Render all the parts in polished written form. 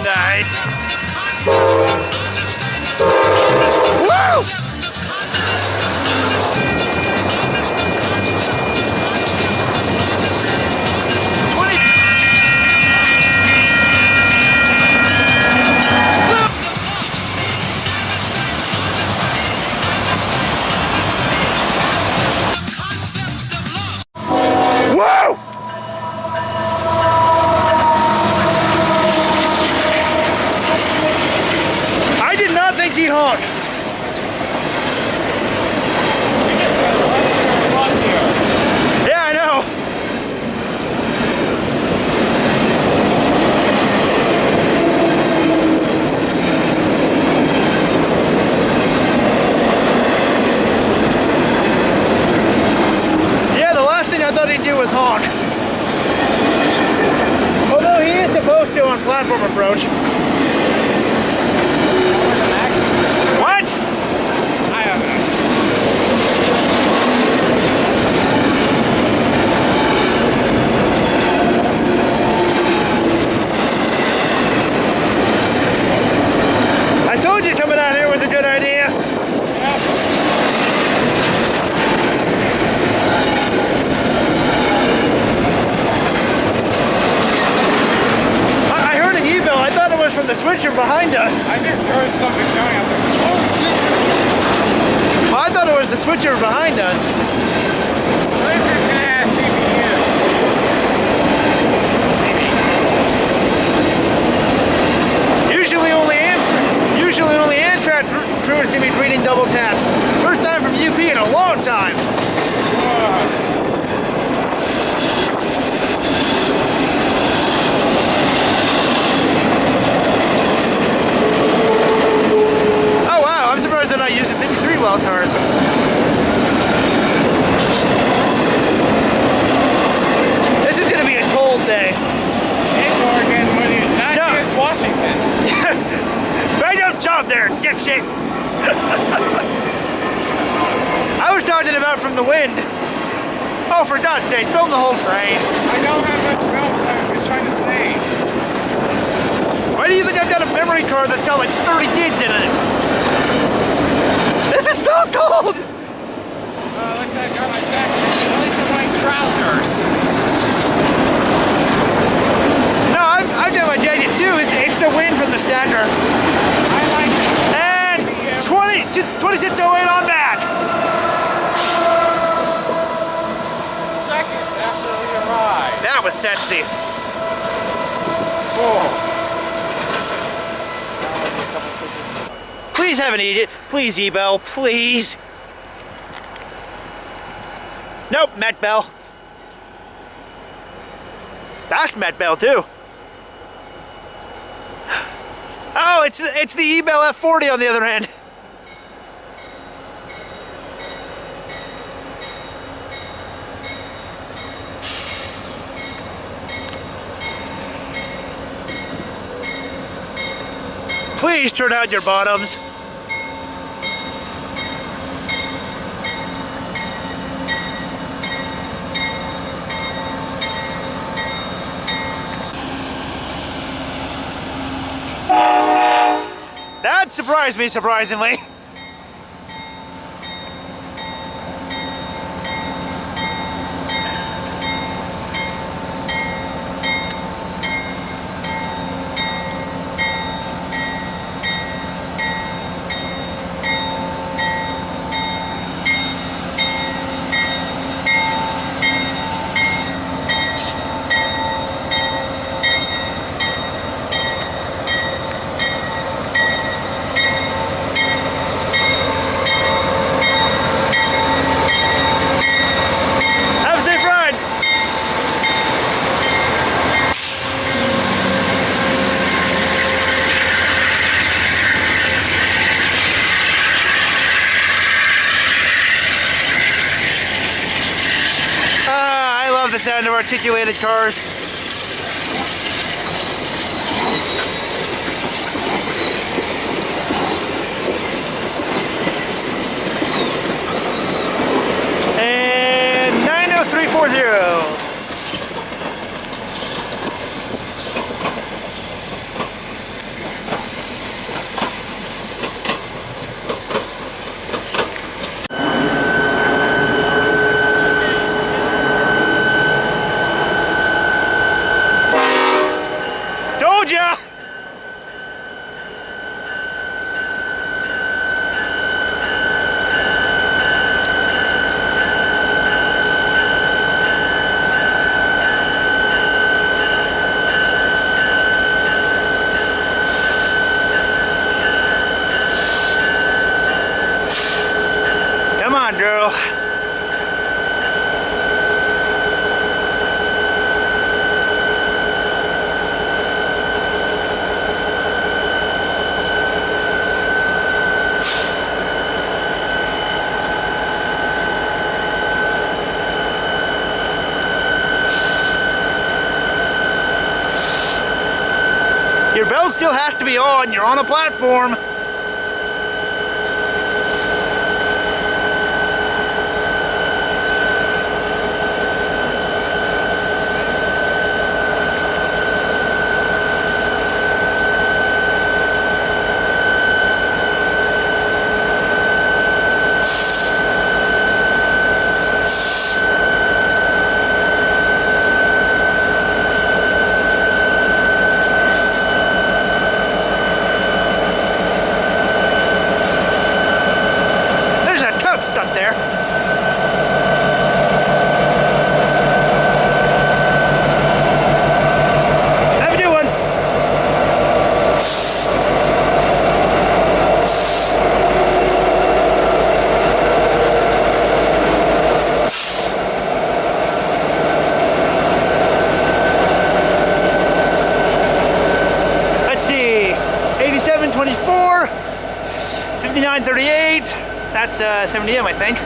Nice. Honk. Yeah, I know. Yeah, the last thing I thought he'd do was honk. Although he is supposed to on platform approach. What? I don't know. I told you coming out here was a good idea. Yeah. I heard an e-bell. I thought it was from the switcher behind us. I just heard something going up there. Well, I thought it was the switcher behind us. What is this ass DPU? Usually only Amtrak crews can be reading double taps. First time from UP in a long time. Oh wow, I'm surprised they're not using 53 well cars. This is gonna be a cold day. It's Oregon, not against Washington. Bang up job there, dipshit! I was talking about from the wind. Oh, for God's sake, film the whole train. I don't have much film, so I've been trying to save. Why do you think I've got a memory card that's got like 30 gigs in it? This is so cold! Looks like I got my jacket. At least I'm wearing trousers. No, I've got my jacket too. It's the wind from the stacker. I like it. And 2608 on back. Seconds after we arrived. That was sexy. Cool. Please have an eat it. Please, E-Bell. Please. Nope, Met Bell. That's Met Bell too. Oh, it's the E-Bell F40 on the other end. Please turn out your bottoms. That surprised me, surprisingly. The sound of articulated cars. And 90340. Your bell still has to be on. You're on a platform. Stuck there. Have a good one. Let's see. 8724, 5938. That's 70M, I think.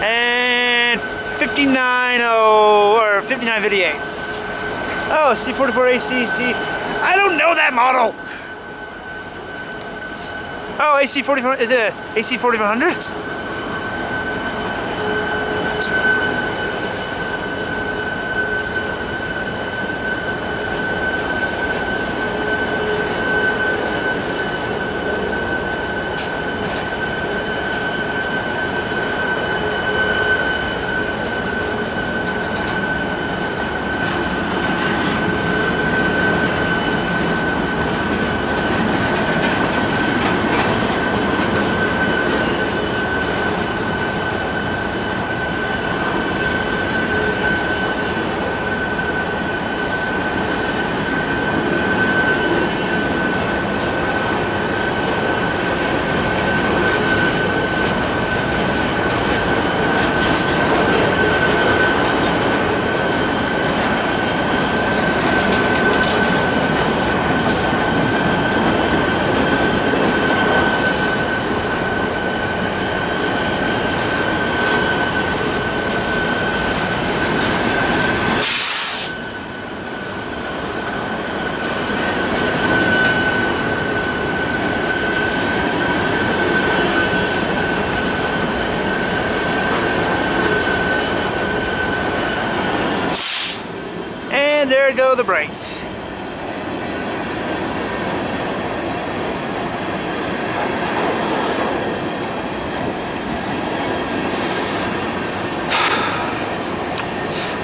And 59.0 or 59.58. Oh, C44 ACC. I don't know that model. Oh, AC44. Is it a AC4400? And there go the brakes.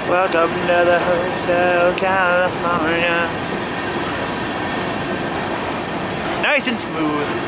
Welcome to the Hotel California. Nice and smooth.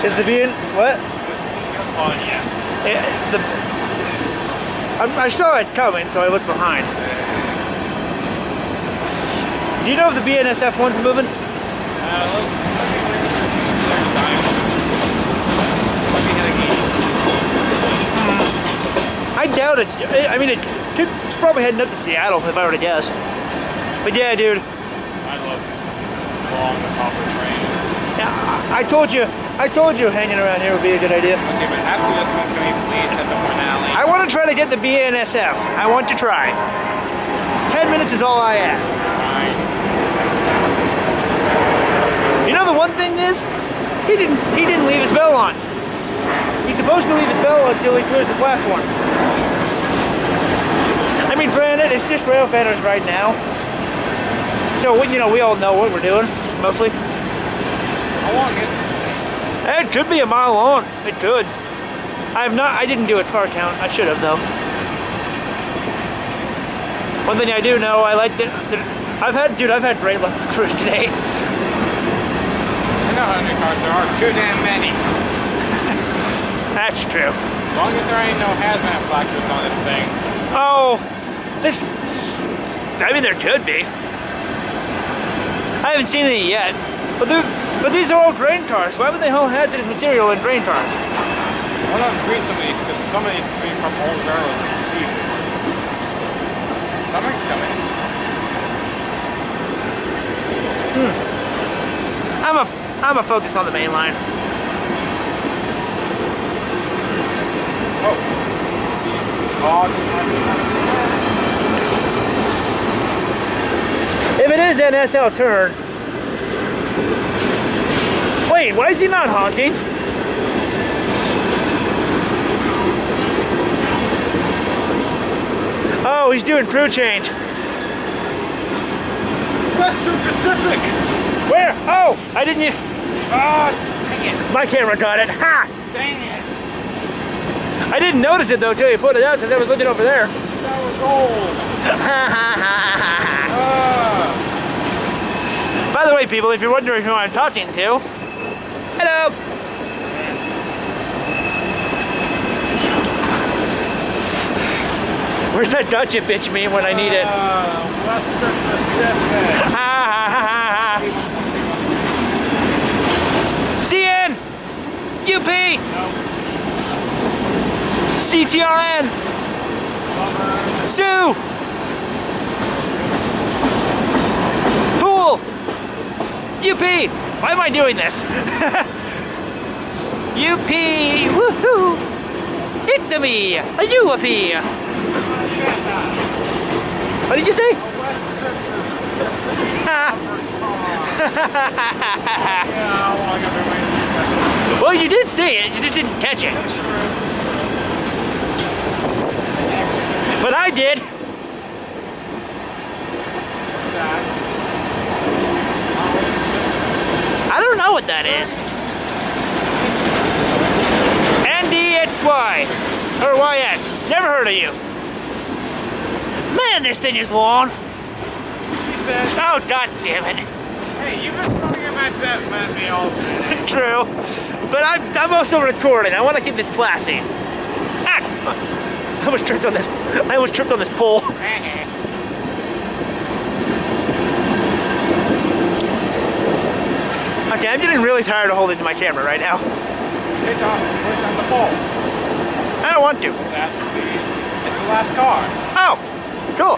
Is the being what? On you. I saw it coming, so I looked behind. Do you know if the BNSF one's moving? I doubt it's. I mean, it's probably heading up to Seattle if I were to guess. But yeah, dude. I love these long copper trains. Yeah, I told you hanging around here would be a good idea. Okay, but after this one, can we please hit the finale? I want to try to get the BNSF. I want to try. 10 minutes is all I ask. Fine. You know the one thing is, he didn't leave his bell on. He's supposed to leave his bell on until he clears the platform. I mean, granted, it's just Railfanners right now. So, you know, we all know what we're doing, mostly. How long is this thing? It could be a mile long. It could. I didn't do a car count. I should have, though. One thing I do know, I like that. I've had great luck with cruise today. I know how many cars there are. Too damn many. That's true. As long as there ain't no hazmat placards on this thing, Oh, this. I mean, there could be. I haven't seen any yet. But these are all grain cars. Why would they haul hazardous material in grain cars? Why not create some of these? Because some of these coming from old railroads like sea. Something's coming. I'm a focus on the main line. Oh. If it is an SL turn. Wait, why is he not honking? Oh, he's doing crew change. Western Pacific! Where? Oh, I didn't. Ah, dang it! My camera got it. Ha! Dang it! I didn't notice it though until you put it out because I was looking over there. That was gold! By the way, people, if you're wondering who I'm talking to, hello. Where's that gotcha bitch mean when I need it? Western Pacific. CN! UP! CTRN! Sue! Pool! UP! Why am I doing this? UP! Woohoo! It's a me! A UP! What did you say? Well, you did see it, you just didn't catch it. But I did. I don't know what that is. NDXY. Or YS. Never heard of you. Man, this thing is long. She said, oh, god damn it. Hey, you've been throwing him at that man me all day. True. But I'm also recording. I want to keep this classy. Ah! I almost tripped on this. I almost tripped on this pole. Okay, I'm getting really tired of holding my camera right now. Push on the pole. I don't want to. It's the last car. Oh, cool.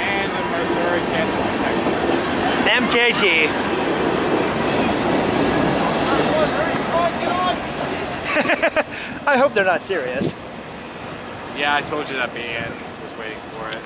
And the Missouri, Kansas, and Texas. MKT. I hope they're not serious. Yeah, I told you that BN was waiting for it.